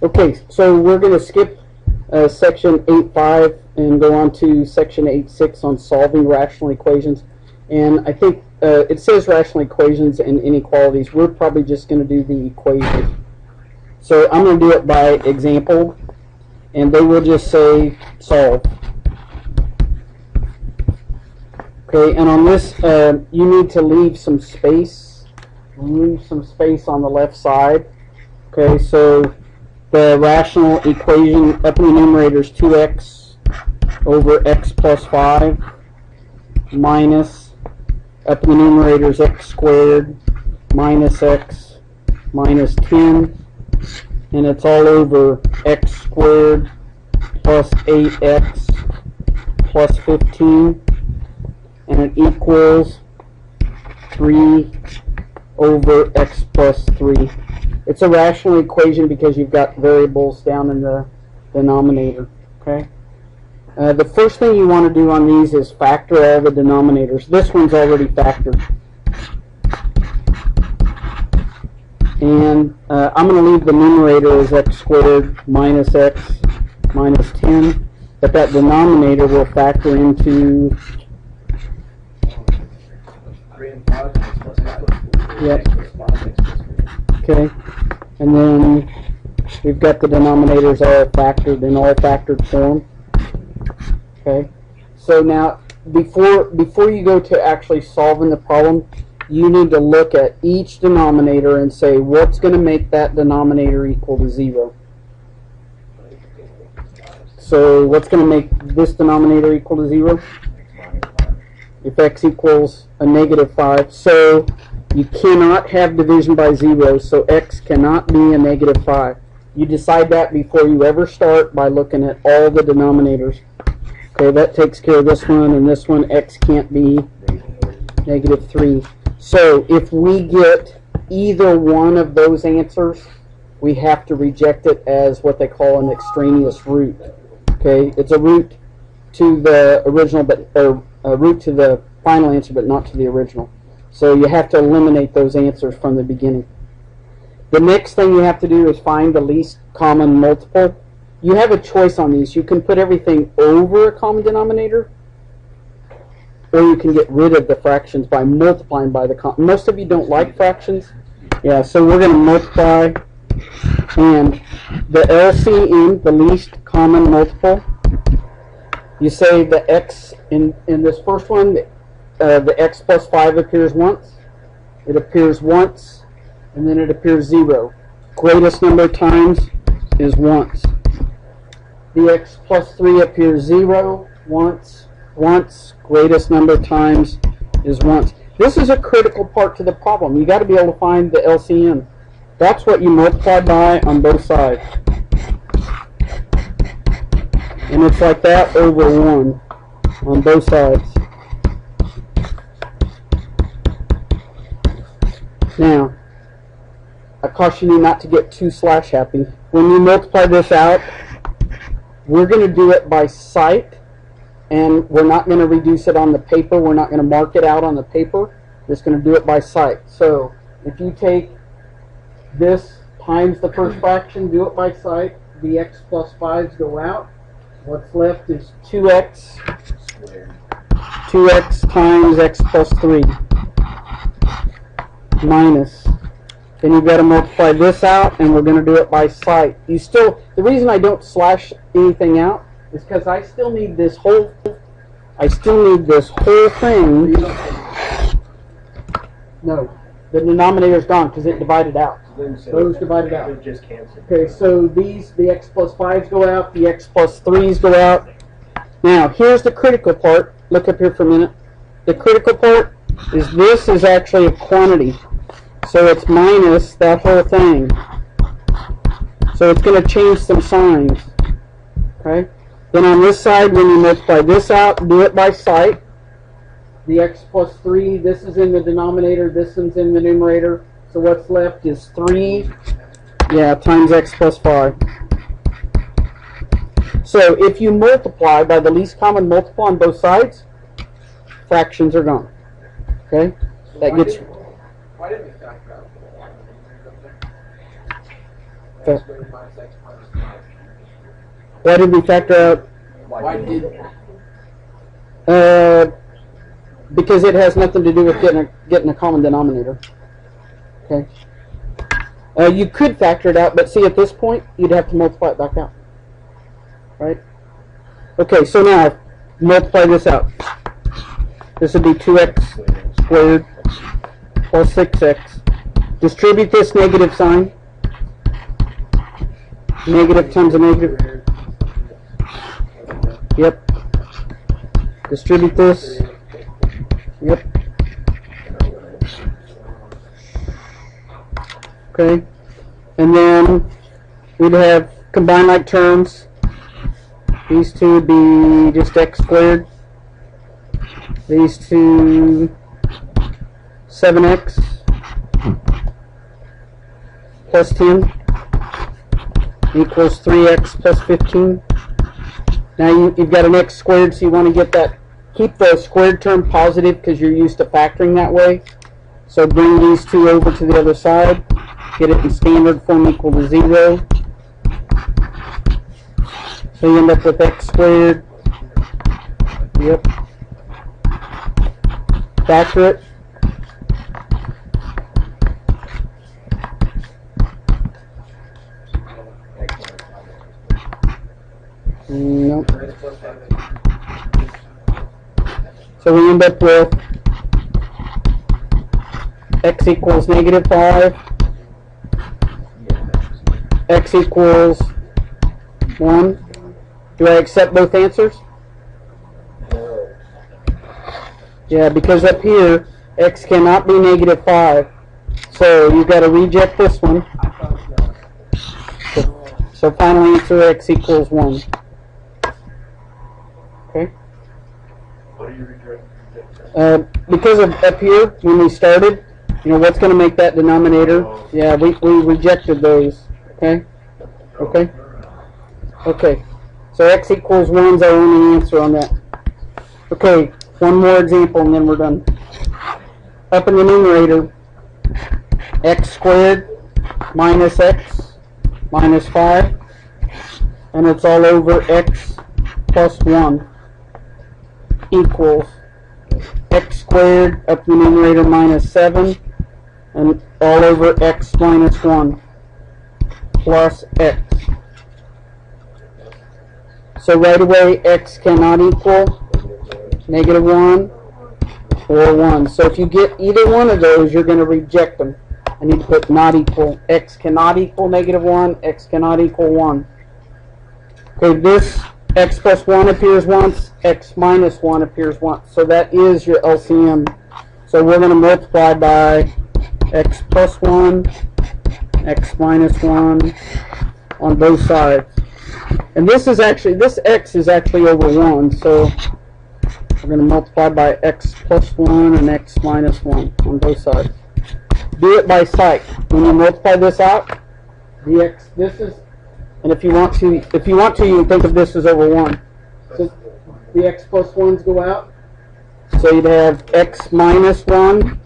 Okay, so we're going to skip section 8.5 and go on to section 8.6 on solving rational equations. And I think it says rational equations and inequalities. We're probably just going to do the equations. So I'm going to do it by example, and they will just say solve. Okay, and on this, you need to leave some space. Leave some space on the left side. Okay, so the rational equation up in the numerator is 2x over x plus 5 minus, up in the numerator is x squared minus x minus 10, and it's all over x squared plus 8x plus 15, and it equals 3 over x plus 3. It's a rational equation because you've got variables down in the denominator. Okay. The first thing you want to do on these is factor all the denominators. This one's already factored. And I'm going to leave the numerator as x squared minus x minus 10, but that denominator will factor into... Yep. Okay. And then we've got the denominators all factored in all factored form. Okay. So now, before you go to actually solving the problem, you need to look at each denominator and say, what's going to make that denominator equal to 0? So what's going to make this denominator equal to 0? If x equals a negative 5. So you cannot have division by 0, so x cannot be a negative 5. You decide that before you ever start by looking at all the denominators. Okay, that takes care of this one, and this one, x can't be negative 3. So if we get either one of those answers, we have to reject it as what they call an extraneous root. Okay, it's a root to the original, but a root to the final answer, but not to the original. So you have to eliminate those answers from the beginning. The next thing you have to do is find the least common multiple. You have a choice on these. You can put everything over a common denominator, or you can get rid of the fractions by multiplying by the common. Most of you don't like fractions. Yeah, so we're going to multiply, and the LCM, the least common multiple, you say the x in this first one, the x plus 5 appears once, it appears once, and then it appears 0. Greatest number of times is once. The x plus 3 appears 0, once, greatest number of times is once. This is a critical part to the problem. You got to be able to find the LCM. That's what you multiply by on both sides. And it's like that over 1 on both sides. Now, I caution you not to get too slash happy. When you multiply this out, we're going to do it by sight, and we're not going to reduce it on the paper. We're not going to mark it out on the paper. We're just going to do it by sight. So if you take this times the first fraction, do it by sight, the x plus 5s go out. What's left is 2x times x plus 3 minus. Then you've got to multiply this out, and we're going to do it by sight. The reason I don't slash anything out is because I still need this whole thing. No, the denominator's gone because it divided out. Those divided out. Okay, so the x plus 5s go out, the x plus 3s go out. Now, here's the critical part. Look up here for a minute. The critical part is this is actually a quantity. So it's minus that whole thing. So it's going to change some signs. Okay? Then on this side, when you multiply this out, do it by sight. The x plus 3, this is in the denominator, this is in the numerator. So what's left is 3, times x plus 5. So if you multiply by the least common multiple on both sides, fractions are gone. Okay? That gets... Why didn't we factor out Why did we factor out? Why did? Because it has nothing to do with getting a common denominator. Okay. You could factor it out, but see, at this point, you'd have to multiply it back out. Right? Okay, so now, multiply this out. This would be 2x squared plus 6x. Distribute this negative sign. Negative times a negative. Yep. Distribute this. Yep. Okay. And then we'd have combined like terms. These two would be just x squared. These two 7x plus 10 equals 3x plus 15. Now you've got an x squared, so you want to get that, keep the squared term positive because you're used to factoring that way. So bring these two over to the other side, get it in standard form equal to 0. So you end up with x squared. Yep. Factor it. Nope. So we end up with x equals negative 5, x equals 1. Do I accept both answers? Yeah, because up here, x cannot be negative 5. So you've got to reject this one. So final answer, x equals 1. Okay? What do you reject? Because of up here, when we started, you know, what's going to make that denominator? Yeah, we rejected those. Okay? Okay? Okay. So x equals 1 is our only answer on that. Okay, one more example and then we're done. Up in the numerator, x squared minus x minus 5, and it's all over x plus 1 equals x squared up in the numerator minus 7, and all over x minus 1 plus x. So right away, x cannot equal negative 1 or 1. So if you get either one of those, you're going to reject them. I need to put not equal. X cannot equal negative 1. X cannot equal 1. Okay, this x plus 1 appears once. X minus 1 appears once. So that is your LCM. So we're going to multiply by x plus 1, x minus 1 on both sides. And this is actually, this x is actually over 1, so we're going to multiply by x plus 1 and x minus 1 on both sides. Do it by sight. When you multiply this out, the x, this is, and if you want to, you can think of this as over 1. So the x plus 1s go out. So you'd have x minus 1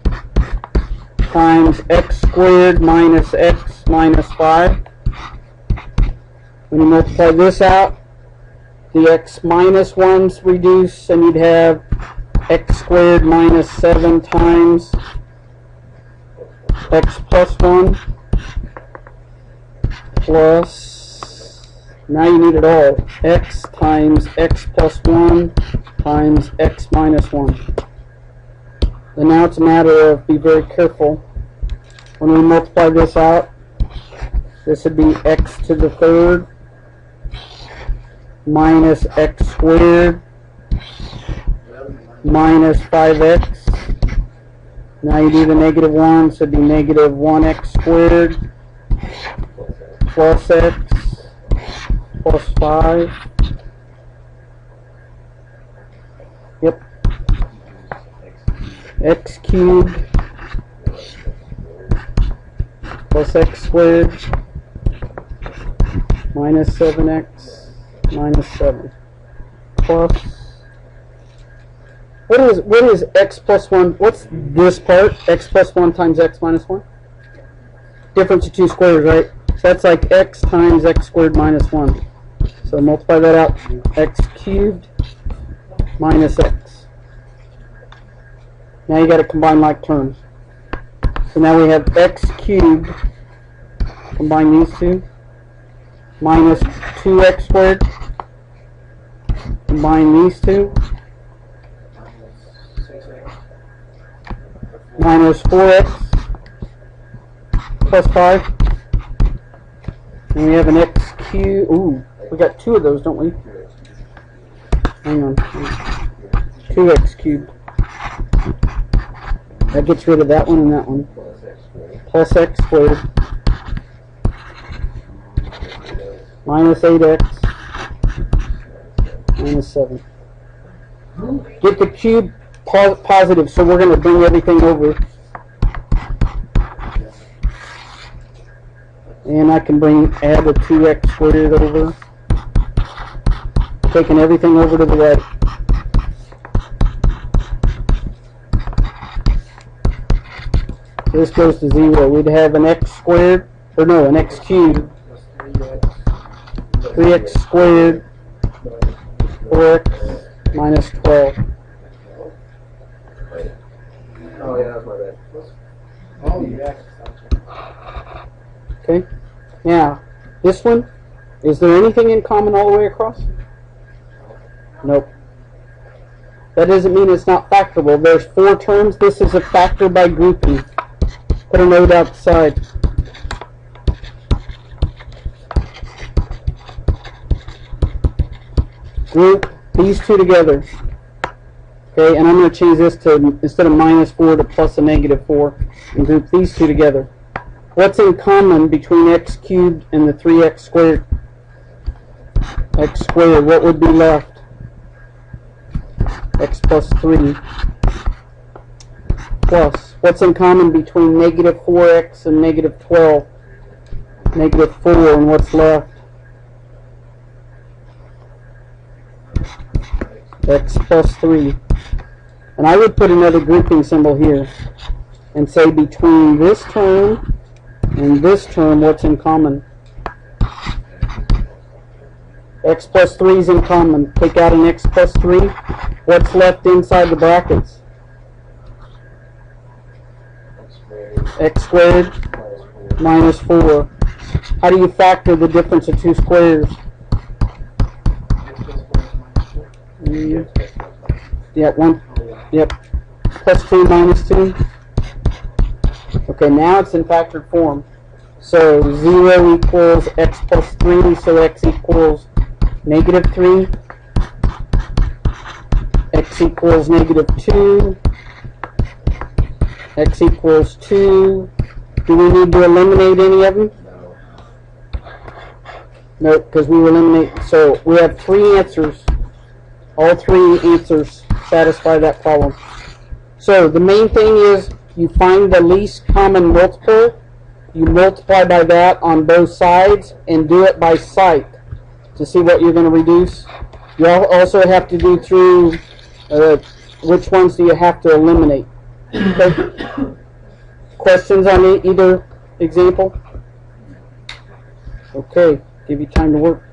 times x squared minus x minus 5. When you multiply this out, the x minus 1s reduce, and you'd have x squared minus 7 times x plus 1 plus, now you need it all, x times x plus 1 times x minus 1. And now it's a matter of, be very careful, when we multiply this out, this would be x to the third minus x squared minus 5x. Now you do the negative 1, so it'd be negative 1x squared plus x plus 5. Yep. X cubed plus x squared minus 7x minus 7 plus, what is x plus 1? What's this part? X plus 1 times x minus 1? Difference of two squares, right? So that's like x times x squared minus 1. So multiply that out, x cubed minus x. Now you got to combine like terms. So now we have x cubed, combine these two, minus 2x squared, combine these two, minus 4x plus 5, and we have an x cubed. Ooh, we got two of those, don't we? Hang on. 2x cubed. That gets rid of that one and that one. Plus x squared. Minus 8x. Minus 7. Get the cube positive, so we're going to bring everything over. And I can add a 2x squared over. Taking everything over to the right. This goes to 0. We'd have an x squared, or no, an x cubed. 3x squared, 4x minus 12. Oh, yeah, that's my bad. Oh, yeah. Okay. Now, this one, is there anything in common all the way across? Nope. That doesn't mean it's not factorable. There's 4 terms. This is a factor by grouping. Put a note outside. Group these two together. Okay, and I'm going to change this to, instead of minus 4, to plus a negative 4. And group these two together. What's in common between x cubed and the 3x squared? X squared, what would be left? X plus 3. Plus, what's in common between negative 4x and negative 12? Negative 4, and what's left? X plus 3. And I would put another grouping symbol here and say between this term and this term, what's in common? X plus 3 is in common. Take out an x plus 3. What's left inside the brackets? X squared minus 4. How do you factor the difference of two squares? Yep, 1. Yep. Plus 2 minus 2. Okay, now it's in factored form. So 0 equals x plus 3, so x equals negative 3. X equals negative 2. X equals 2. Do we need to eliminate any of them? No, because we eliminate. So we have 3 answers. All 3 answers satisfy that problem. So the main thing is you find the least common multiple. You multiply by that on both sides and do it by sight to see what you're going to reduce. You also have to do through which ones do you have to eliminate. Okay. Questions on either example? Okay, give you time to work.